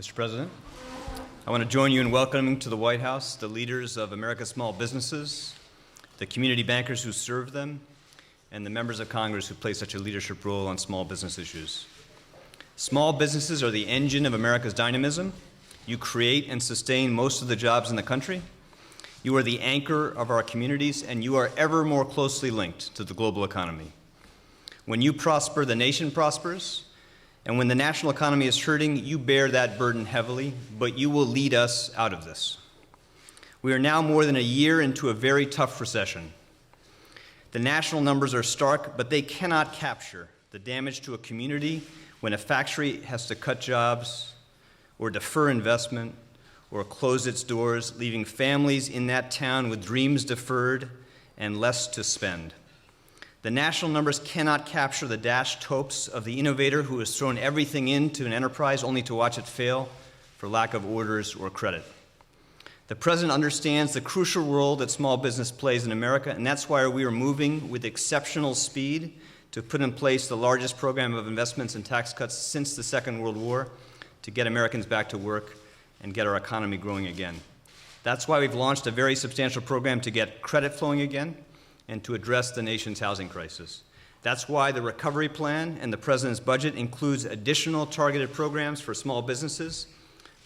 Mr. President, I want to join you in welcoming to the White House the leaders of America's small businesses, the community bankers who serve them, and the members of Congress who play such a leadership role on small business issues. Small businesses are the engine of America's dynamism. You create and sustain most of the jobs in the country. You are the anchor of our communities, and you are ever more closely linked to the global economy. When you prosper, the nation prospers. And when the national economy is hurting, you bear that burden heavily, but you will lead us out of this. We are now more than a year into a very tough recession. The national numbers are stark, but they cannot capture the damage to a community when a factory has to cut jobs or defer investment or close its doors, leaving families in that town with dreams deferred and less to spend. The national numbers cannot capture the dashed hopes of the innovator who has thrown everything into an enterprise only to watch it fail for lack of orders or credit. The President understands the crucial role that small business plays in America, and that's why we are moving with exceptional speed to put in place the largest program of investments and tax cuts since the Second World War to get Americans back to work and get our economy growing again. That's why we've launched a very substantial program to get credit flowing again and to address the nation's housing crisis. That's why the recovery plan and the President's budget includes additional targeted programs for small businesses.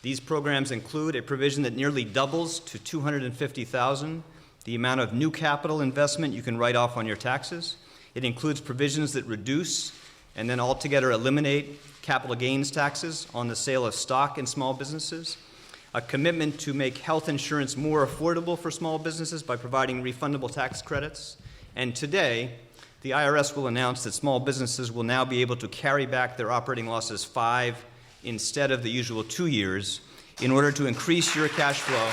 These programs include a provision that nearly doubles to $250,000 the amount of new capital investment you can write off on your taxes. It includes provisions that reduce and then altogether eliminate capital gains taxes on the sale of stock in small businesses, a commitment to make health insurance more affordable for small businesses by providing refundable tax credits. And today, the IRS will announce that small businesses will now be able to carry back their operating losses 5 instead of the usual 2 years in order to increase your cash flow.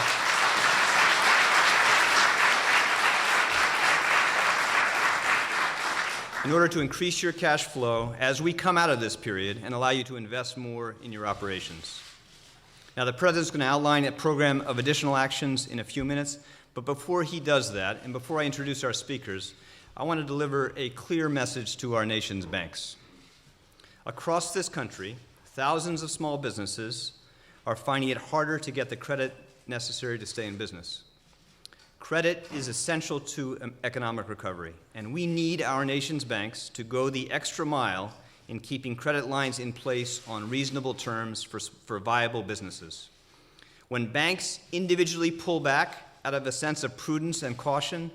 In order to increase your cash flow as we come out of this period and allow you to invest more in your operations. Now, the President's going to outline a program of additional actions in a few minutes, but before he does that, and before I introduce our speakers, I want to deliver a clear message to our nation's banks. Across this country, thousands of small businesses are finding it harder to get the credit necessary to stay in business. Credit is essential to economic recovery, and we need our nation's banks to go the extra mile in keeping credit lines in place on reasonable terms for viable businesses. When banks individually pull back out of a sense of prudence and caution,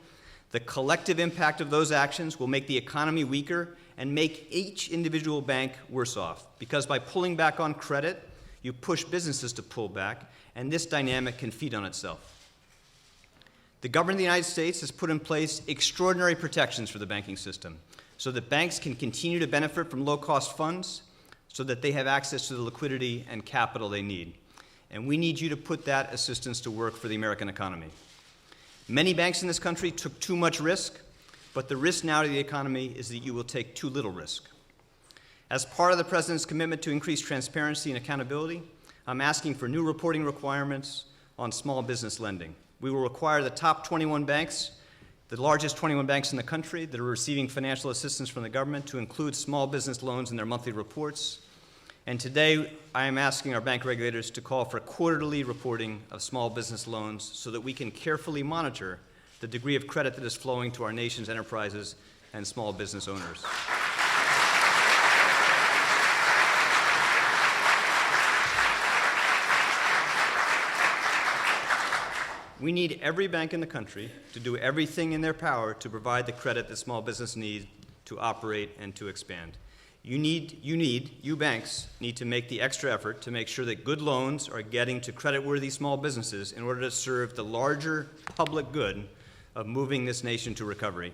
the collective impact of those actions will make the economy weaker and make each individual bank worse off. Because by pulling back on credit, you push businesses to pull back, and this dynamic can feed on itself. The government of the United States has put in place extraordinary protections for the banking system so that banks can continue to benefit from low-cost funds, so that they have access to the liquidity and capital they need. And we need you to put that assistance to work for the American economy. Many banks in this country took too much risk, but the risk now to the economy is that you will take too little risk. As part of the President's commitment to increase transparency and accountability, I'm asking for new reporting requirements on small business lending. We will require the top 21 banks, the largest 21 banks in the country that are receiving financial assistance from the government, to include small business loans in their monthly reports. And today, I am asking our bank regulators to call for quarterly reporting of small business loans so that we can carefully monitor the degree of credit that is flowing to our nation's enterprises and small business owners. We need every bank in the country to do everything in their power to provide the credit that small business need to operate and to expand. You banks need to make the extra effort to make sure that good loans are getting to creditworthy small businesses in order to serve the larger public good of moving this nation to recovery.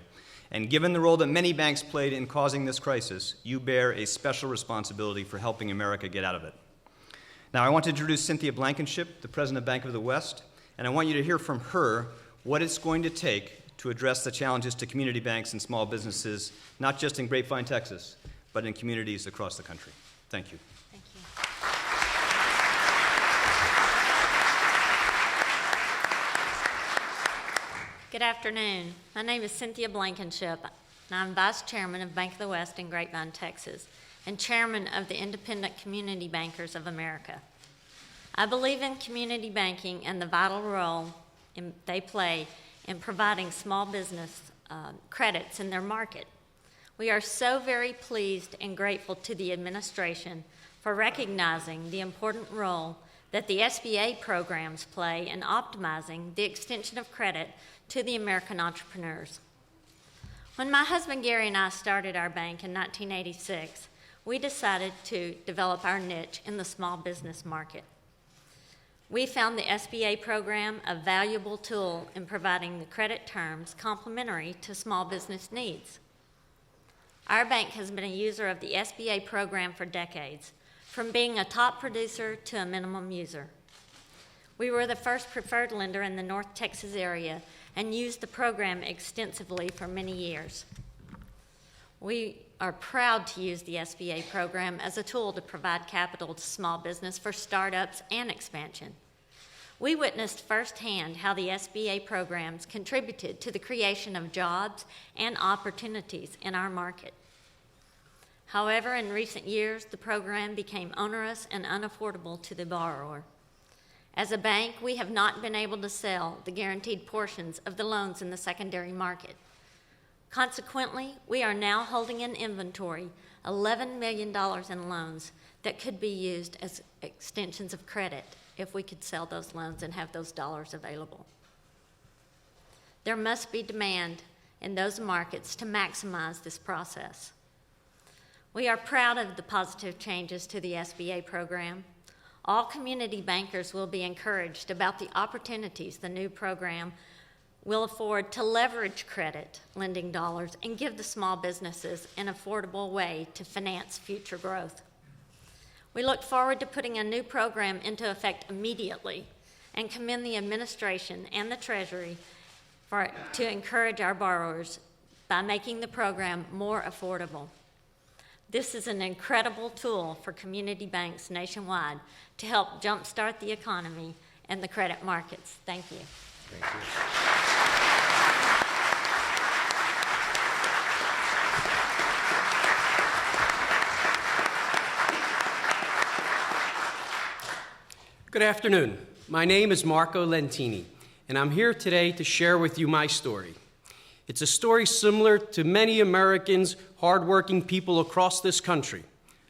And given the role that many banks played in causing this crisis, you bear a special responsibility for helping America get out of it. Now, I want to introduce Cynthia Blankenship, the President of Bank of the West, and I want you to hear from her what it's going to take to address the challenges to community banks and small businesses, not just in Grapevine, Texas, but in communities across the country. Thank you. Thank you. Good afternoon. My name is Cynthia Blankenship, and I'm Vice Chairman of Bank of the West in Grapevine, Texas, and Chairman of the Independent Community Bankers of America. I believe in community banking and the vital role they play in providing small business credits in their market. We are so very pleased and grateful to the administration for recognizing the important role that the SBA programs play in optimizing the extension of credit to the American entrepreneurs. When my husband Gary and I started our bank in 1986, we decided to develop our niche in the small business market. We found the SBA program a valuable tool in providing the credit terms complementary to small business needs. Our bank has been a user of the SBA program for decades, from being a top producer to a minimum user. We were the first preferred lender in the North Texas area and used the program extensively for many years. We are proud to use the SBA program as a tool to provide capital to small business for startups and expansion. We witnessed firsthand how the SBA programs contributed to the creation of jobs and opportunities in our market. However, in recent years, the program became onerous and unaffordable to the borrower. As a bank, we have not been able to sell the guaranteed portions of the loans in the secondary market. Consequently, we are now holding in inventory $11 million in loans that could be used as extensions of credit if we could sell those loans and have those dollars available. There must be demand in those markets to maximize this process. We are proud of the positive changes to the SBA program. All community bankers will be encouraged about the opportunities the new program will afford to leverage credit lending dollars and give the small businesses an affordable way to finance future growth. We look forward to putting a new program into effect immediately and commend the administration and the Treasury to encourage our borrowers by making the program more affordable. This is an incredible tool for community banks nationwide to help jumpstart the economy and the credit markets. Thank you. Thank you. Good afternoon. My name is Marco Lentini, and I'm here today to share with you my story. It's a story similar to many Americans, hardworking people across this country,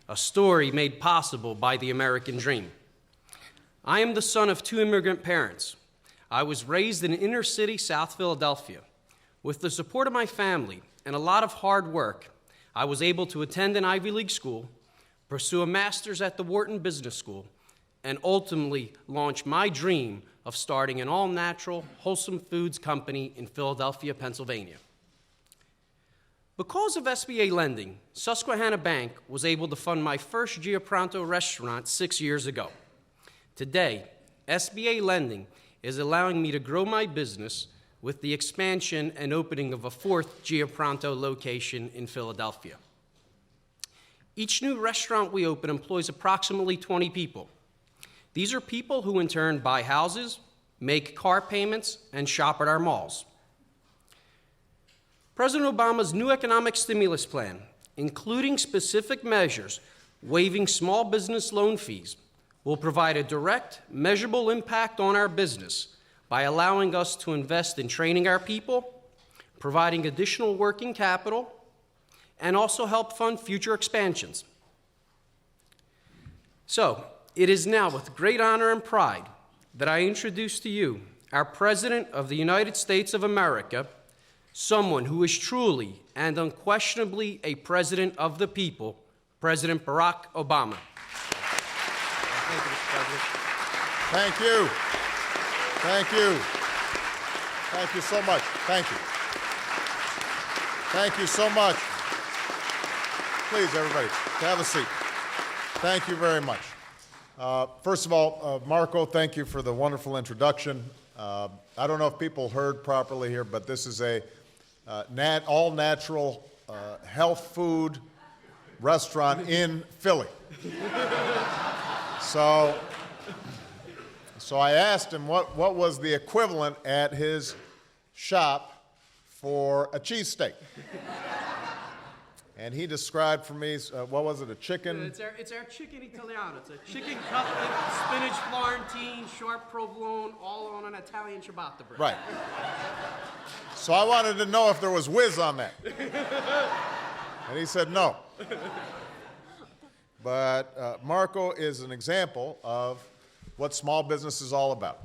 a story made possible by the American dream. I am the son of two immigrant parents. I was raised in inner city South Philadelphia. With the support of my family and a lot of hard work, I was able to attend an Ivy League school, pursue a master's at the Wharton Business School, and ultimately launch my dream of starting an all-natural, wholesome foods company in Philadelphia, Pennsylvania. Because of SBA lending, Susquehanna Bank was able to fund my first Giapronto restaurant 6 years ago. Today, SBA lending is allowing me to grow my business with the expansion and opening of a fourth Giapronto location in Philadelphia. Each new restaurant we open employs approximately 20 people. These are people who in turn buy houses, make car payments, and shop at our malls. President Obama's new economic stimulus plan, including specific measures waiving small business loan fees, will provide a direct, measurable impact on our business by allowing us to invest in training our people, providing additional working capital, and also help fund future expansions. So, it is now with great honor and pride that I introduce to you our President of the United States of America, someone who is truly and unquestionably a president of the people, President Barack Obama. Thank you, Mr. President. Thank you. Thank you. Thank you so much. Thank you. Thank you so much. Please, everybody, have a seat. Thank you very much. First of all, Marco, thank you for the wonderful introduction. I don't know if people heard properly here, but this is a all-natural health food restaurant in Philly. So I asked him what was the equivalent at his shop for a cheesesteak. and he described for me, what was it, a chicken? It's our chicken Italiano. It's a chicken cutlet, spinach Florentine, sharp provolone, all on an Italian ciabatta bread. Right. So I wanted to know if there was whiz on that. And he said no. But Marco is an example of what small business is all about.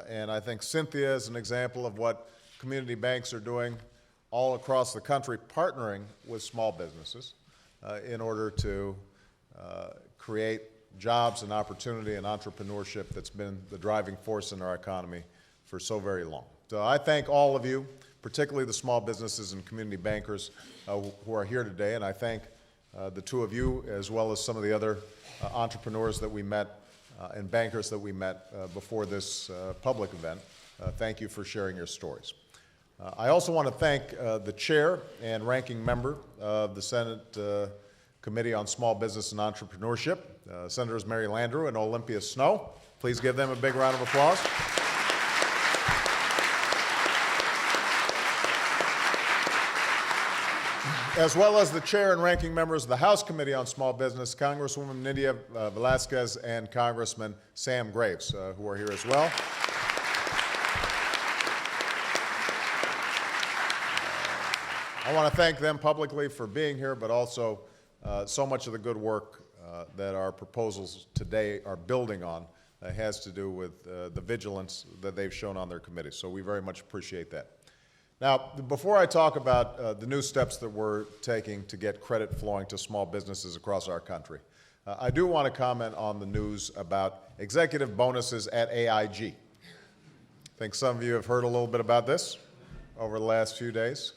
And I think Cynthia is an example of what community banks are doing all across the country, partnering with small businesses in order to create jobs and opportunity and entrepreneurship that's been the driving force in our economy for so very long. So I thank all of you, particularly the small businesses and community bankers who are here today, and I thank the two of you as well as some of the other entrepreneurs that we met and bankers that we met before this public event. Thank you for sharing your stories. I also want to thank the chair and ranking member of the Senate Committee on Small Business and Entrepreneurship, Senators Mary Landrieu and Olympia Snowe. Please give them a big round of applause. As well as the chair and ranking members of the House Committee on Small Business, Congresswoman Nydia Velasquez and Congressman Sam Graves, who are here as well. I want to thank them publicly for being here, but also so much of the good work that our proposals today are building on has to do with the vigilance that they've shown on their committee. So we very much appreciate that. Now, before I talk about the new steps that we're taking to get credit flowing to small businesses across our country, I do want to comment on the news about executive bonuses at AIG. I think some of you have heard a little bit about this over the last few days.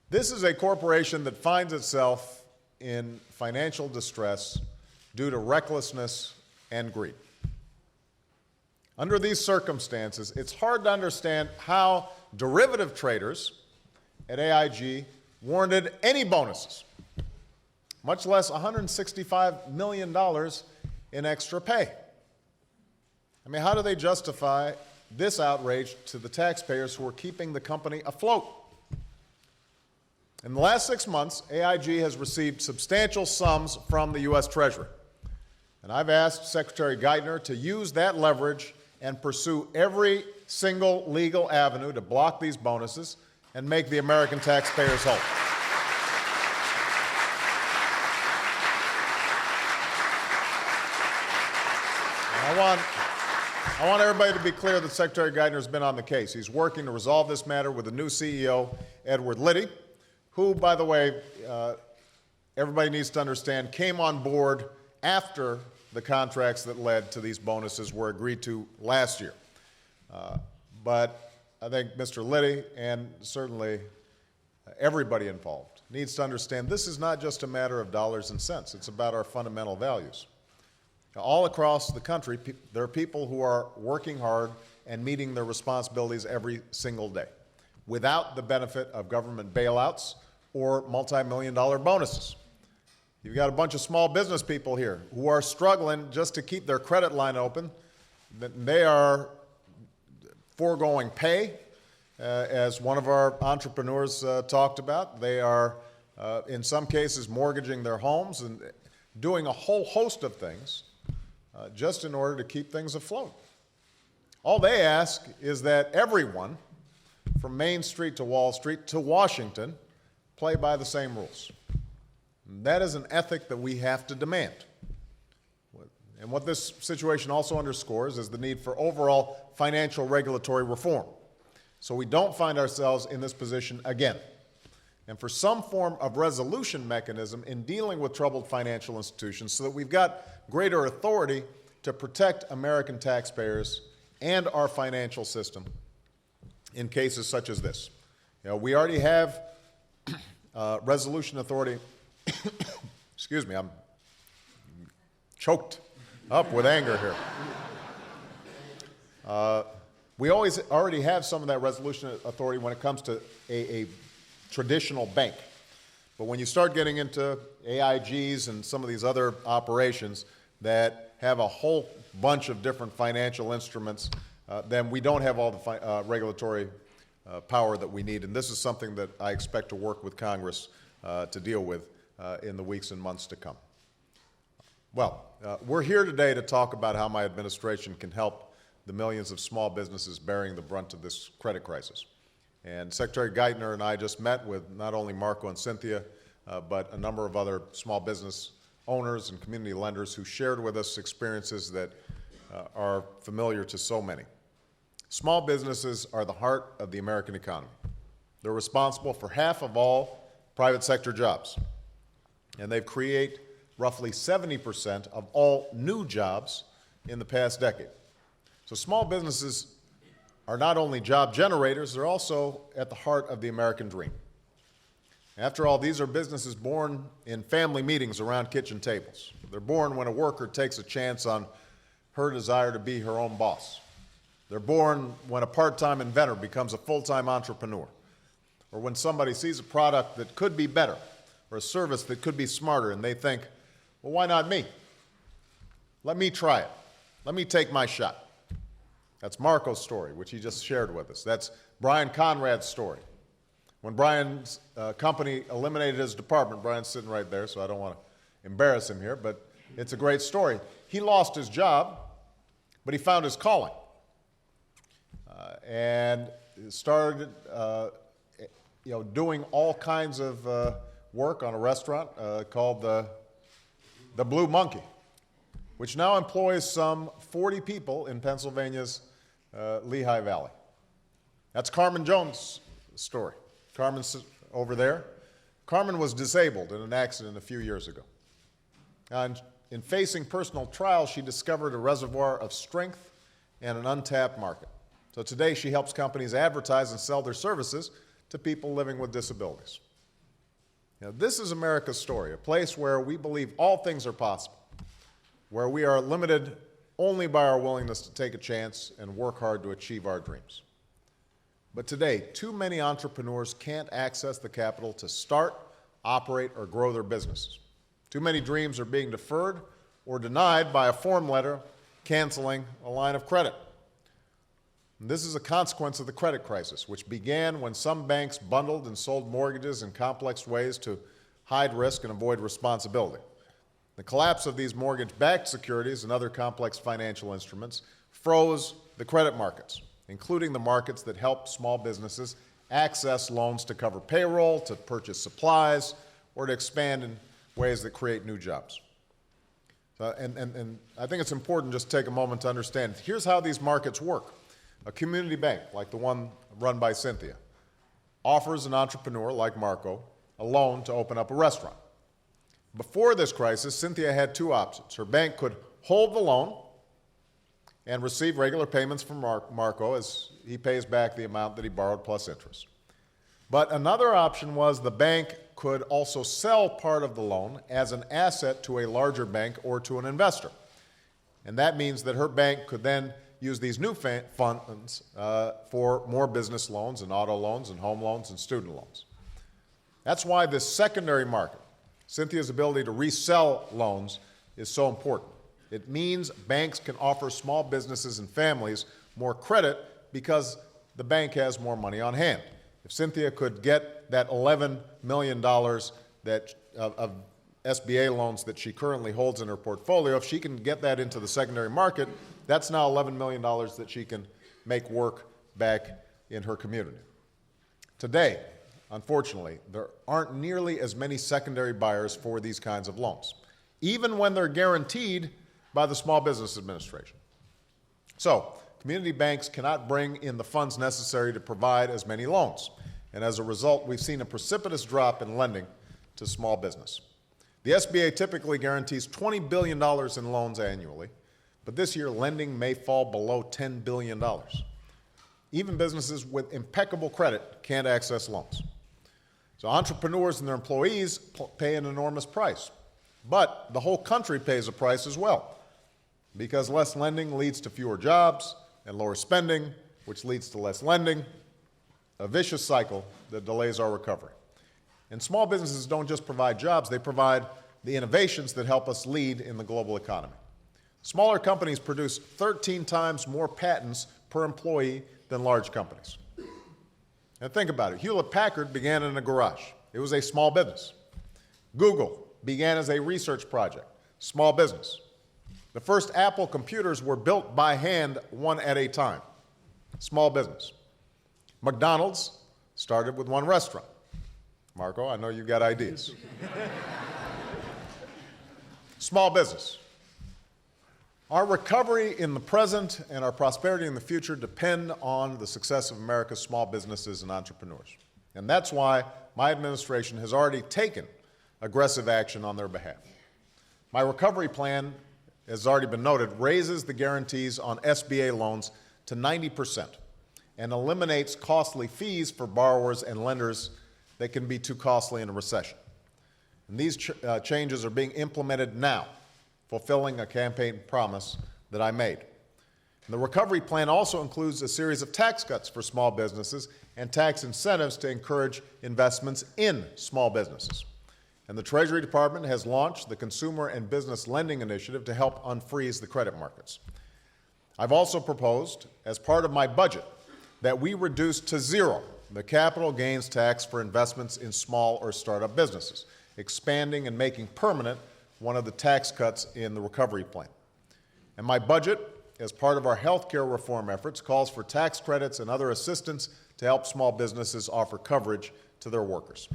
This is a corporation that finds itself in financial distress due to recklessness and greed. Under these circumstances, it's hard to understand how derivative traders at AIG warranted any bonuses, much less $165 million in extra pay. I mean, how do they justify this outrage to the taxpayers who are keeping the company afloat? In the last 6 months, AIG has received substantial sums from the U.S. Treasury. And I've asked Secretary Geithner to use that leverage and pursue every single legal avenue to block these bonuses and make the American taxpayers whole. I want everybody to be clear that Secretary Geithner has been on the case. He's working to resolve this matter with the new CEO, Edward Liddy, who, by the way, everybody needs to understand, came on board after the contracts that led to these bonuses were agreed to last year. But I think Mr. Liddy and certainly everybody involved needs to understand this is not just a matter of dollars and cents. It's about our fundamental values. All across the country, there are people who are working hard and meeting their responsibilities every single day without the benefit of government bailouts or multi-million-dollar bonuses. You've got a bunch of small business people here who are struggling just to keep their credit line open. They are foregoing pay, as one of our entrepreneurs talked about. They are, in some cases, mortgaging their homes and doing a whole host of things just in order to keep things afloat. All they ask is that everyone, from Main Street to Wall Street to Washington, play by the same rules. That is an ethic that we have to demand. And what this situation also underscores is the need for overall financial regulatory reform, so we don't find ourselves in this position again, and for some form of resolution mechanism in dealing with troubled financial institutions so that we've got greater authority to protect American taxpayers and our financial system in cases such as this. You know, we already have resolution authority. Excuse me, I'm choked up with anger here. We already have some of that resolution authority when it comes to a traditional bank. But when you start getting into AIGs and some of these other operations that have a whole bunch of different financial instruments, then we don't have all the regulatory power that we need. And this is something that I expect to work with Congress to deal with in the weeks and months to come. Well, we're here today to talk about how my administration can help the millions of small businesses bearing the brunt of this credit crisis. And Secretary Geithner and I just met with not only Marco and Cynthia, but a number of other small business owners and community lenders who shared with us experiences that are familiar to so many. Small businesses are the heart of the American economy. They're responsible for half of all private sector jobs, and they create roughly 70% of all new jobs in the past decade. So small businesses are not only job generators, they're also at the heart of the American dream. After all, these are businesses born in family meetings around kitchen tables. They're born when a worker takes a chance on her desire to be her own boss. They're born when a part-time inventor becomes a full-time entrepreneur, or when somebody sees a product that could be better, or a service that could be smarter, and they think, well, why not me? Let me try it. Let me take my shot. That's Marco's story, which he just shared with us. That's Brian Conrad's story. When Brian's company eliminated his department, Brian's sitting right there, so I don't want to embarrass him here, but it's a great story. He lost his job, but he found his calling and started doing all kinds of work on a restaurant called the Blue Monkey, which now employs some 40 people in Pennsylvania's Lehigh Valley. That's Carmen Jones' story. Carmen's over there. Carmen was disabled in an accident a few years ago. And in facing personal trial, she discovered a reservoir of strength and an untapped market. So today she helps companies advertise and sell their services to people living with disabilities. Now, this is America's story, a place where we believe all things are possible, where we are limited only by our willingness to take a chance and work hard to achieve our dreams. But today, too many entrepreneurs can't access the capital to start, operate, or grow their businesses. Too many dreams are being deferred or denied by a form letter canceling a line of credit. And this is a consequence of the credit crisis, which began when some banks bundled and sold mortgages in complex ways to hide risk and avoid responsibility. The collapse of these mortgage-backed securities and other complex financial instruments froze the credit markets, including the markets that help small businesses access loans to cover payroll, to purchase supplies, or to expand in ways that create new jobs. And I think it's important just to take a moment to understand, here's how these markets work. A community bank, like the one run by Cynthia, offers an entrepreneur like Marco a loan to open up a restaurant. Before this crisis, Cynthia had two options. Her bank could hold the loan and receive regular payments from Marco as he pays back the amount that he borrowed plus interest. But another option was the bank could also sell part of the loan as an asset to a larger bank or to an investor. And that means that her bank could then use these new funds for more business loans and auto loans and home loans and student loans. That's why this secondary market, Cynthia's ability to resell loans, is so important. It means banks can offer small businesses and families more credit because the bank has more money on hand. If Cynthia could get that $11 million of SBA loans that she currently holds in her portfolio, if she can get that into the secondary market, that's now $11 million that she can make work back in her community. Today, unfortunately, there aren't nearly as many secondary buyers for these kinds of loans, even when they're guaranteed by the Small Business Administration. So, community banks cannot bring in the funds necessary to provide as many loans. And as a result, we've seen a precipitous drop in lending to small business. The SBA typically guarantees $20 billion in loans annually, but this year lending may fall below $10 billion. Even businesses with impeccable credit can't access loans. So entrepreneurs and their employees pay an enormous price. But the whole country pays a price as well, because less lending leads to fewer jobs and lower spending, which leads to less lending, a vicious cycle that delays our recovery. And small businesses don't just provide jobs, they provide the innovations that help us lead in the global economy. Smaller companies produce 13 times more patents per employee than large companies. And think about it. Hewlett-Packard began in a garage. it was a small business. Google began as a research project, small business. The first Apple computers were built by hand, one at a time, small business. McDonald's started with one restaurant. Marco, I know you got ideas. Small business. Our recovery in the present and our prosperity in the future depend on the success of America's small businesses and entrepreneurs. And that's why my administration has already taken aggressive action on their behalf. My recovery plan, as already been noted, raises the guarantees on SBA loans to 90% and eliminates costly fees for borrowers and lenders that can be too costly in a recession. And these changes are being implemented now, fulfilling a campaign promise that I made. And the recovery plan also includes a series of tax cuts for small businesses and tax incentives to encourage investments in small businesses. And the Treasury Department has launched the Consumer and Business Lending Initiative to help unfreeze the credit markets. I've also proposed, as part of my budget, that we reduce to zero the capital gains tax for investments in small or startup businesses, expanding and making permanent one of the tax cuts in the recovery plan. And my budget, as part of our health care reform efforts, calls for tax credits and other assistance to help small businesses offer coverage to their workers.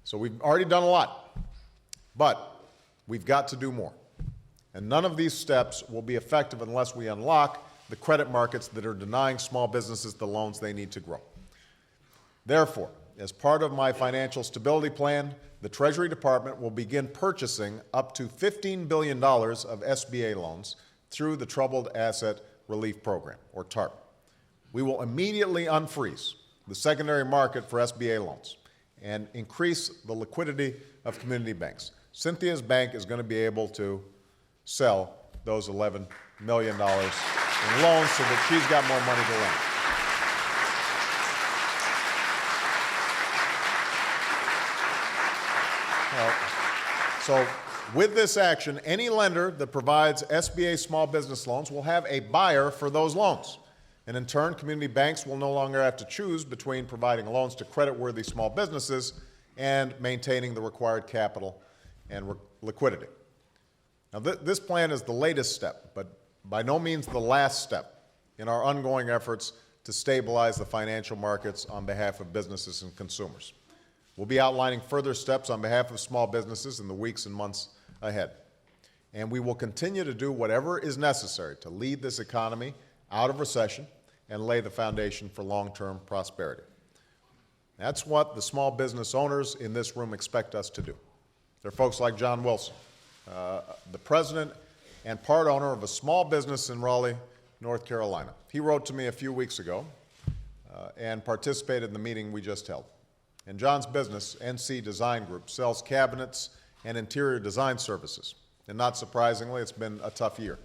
So we've already done a lot, but we've got to do more. And none of these steps will be effective unless we unlock the credit markets that are denying small businesses the loans they need to grow. Therefore, as part of my financial stability plan, the Treasury Department will begin purchasing up to $15 billion of SBA loans through the Troubled Asset Relief Program, or TARP. We will immediately unfreeze the secondary market for SBA loans and increase the liquidity of community banks. Cynthia's bank is going to be able to sell those $11 million in loans so that she's got more money to lend. So with this action, any lender that provides SBA small business loans will have a buyer for those loans. And in turn, community banks will no longer have to choose between providing loans to credit-worthy small businesses and maintaining the required capital and liquidity. Now, this plan is the latest step, but by no means the last step in our ongoing efforts to stabilize the financial markets on behalf of businesses and consumers. We'll be outlining further steps on behalf of small businesses in the weeks and months ahead. And we will continue to do whatever is necessary to lead this economy out of recession and lay the foundation for long-term prosperity. That's what the small business owners in this room expect us to do. They're folks like John Wilson, the president and part owner of a small business in Raleigh, North Carolina. He wrote to me a few weeks ago and participated in the meeting we just held. And John's business, NC Design Group, sells cabinets and interior design services. And not surprisingly, it's been a tough year.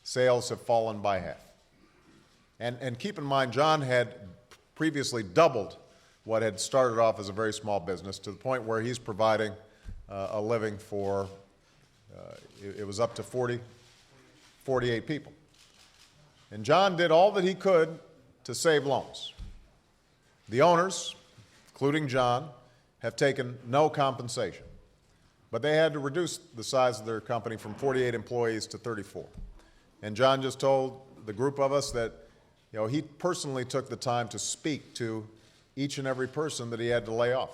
Sales have fallen by half. And keep in mind, John had previously doubled what had started off as a very small business to the point where he's providing a living for, it was up to 48 people. And John did all that he could to save loans. The owners, including John, have taken no compensation. But they had to reduce the size of their company from 48 employees to 34. And John just told the group of us that he personally took the time to speak to each and every person that he had to lay off.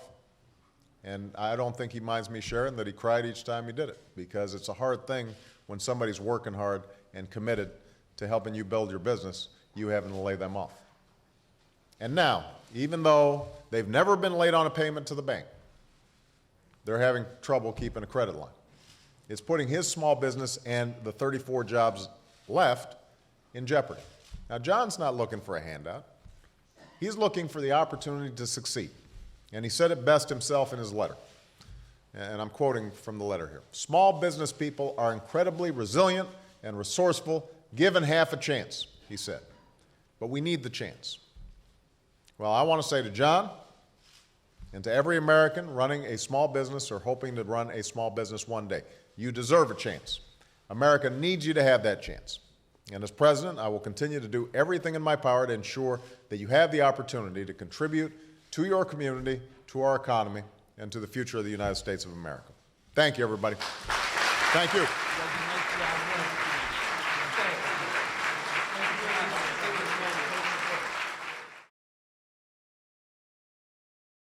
And I don't think he minds me sharing that he cried each time he did it, because it's a hard thing when somebody's working hard and committed to helping you build your business, you having to lay them off. And now, even though they've never been late on a payment to the bank, they're having trouble keeping a credit line. It's putting his small business and the 34 jobs left in jeopardy. Now, John's not looking for a handout. He's looking for the opportunity to succeed. And he said it best himself in his letter. And I'm quoting from the letter here. Small business people are incredibly resilient and resourceful, given half a chance, he said. But we need the chance. Well, I want to say to John and to every American running a small business or hoping to run a small business one day, you deserve a chance. America needs you to have that chance. And as president, I will continue to do everything in my power to ensure that you have the opportunity to contribute to your community, to our economy, and to the future of the United States of America. Thank you, everybody. Thank you.